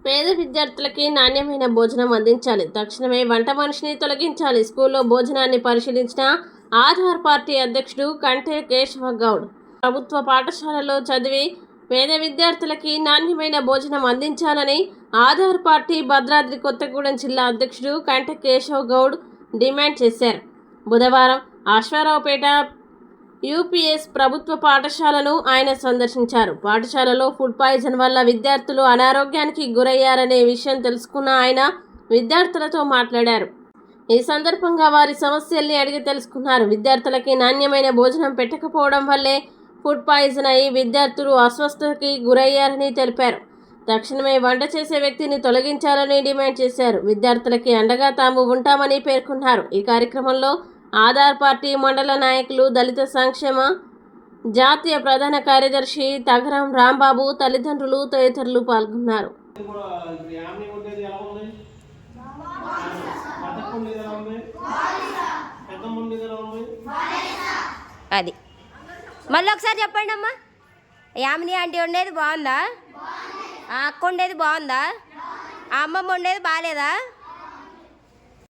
పేద విద్యార్థులకి నాణ్యమైన భోజనం అందించాలి. తక్షణమే వంట మనిషిని తొలగించాలి. స్కూల్లో భోజనాన్ని పరిశీలించిన ఆధార్ పార్టీ అధ్యక్షుడు కంటే కేశవ గౌడ్ ప్రభుత్వ పాఠశాలలో చదివి పేద విద్యార్థులకి నాణ్యమైన భోజనం అందించాలని ఆధార్ పార్టీ భద్రాద్రి కొత్తగూడెం జిల్లా అధ్యక్షుడు కంటే కేశవ గౌడ్ డిమాండ్ చేశారు. బుధవారం అశ్వారావుపేట యూపీఎస్ ప్రభుత్వ పాఠశాలను ఆయన సందర్శించారు. పాఠశాలలో ఫుడ్ పాయిజన్ వల్ల విద్యార్థులు అనారోగ్యానికి గురయ్యారనే విషయం తెలుసుకున్న ఆయన విద్యార్థులతో మాట్లాడారు. ఈ సందర్భంగా వారి సమస్యల్ని అడిగి తెలుసుకున్నారు. విద్యార్థులకి నాణ్యమైన భోజనం పెట్టకపోవడం వల్లే ఫుడ్ పాయిజన్ అయి విద్యార్థులు అస్వస్థతకి గురయ్యారని తెలిపారు. తక్షణమే వంట చేసే వ్యక్తిని తొలగించాలని డిమాండ్ చేశారు. విద్యార్థులకి అండగా తాము ఉంటామని పేర్కొన్నారు. ఈ కార్యక్రమంలో ఆధార్ పార్టీ మండల నాయకులు, దళిత సంక్షేమ జాతీయ ప్రధాన కార్యదర్శి తగరం రాంబాబు, తల్లిదండ్రులు తదితరులు పాల్గొన్నారు. అది మళ్ళీ ఒకసారి చెప్పండి అమ్మా. యామిని ఆంటీ ఉండేది బాగుందా? ఆ అక్క ఉండేది బాగుందా? ఆ అమ్మమ్మ ఉండేది బాగాలేదా?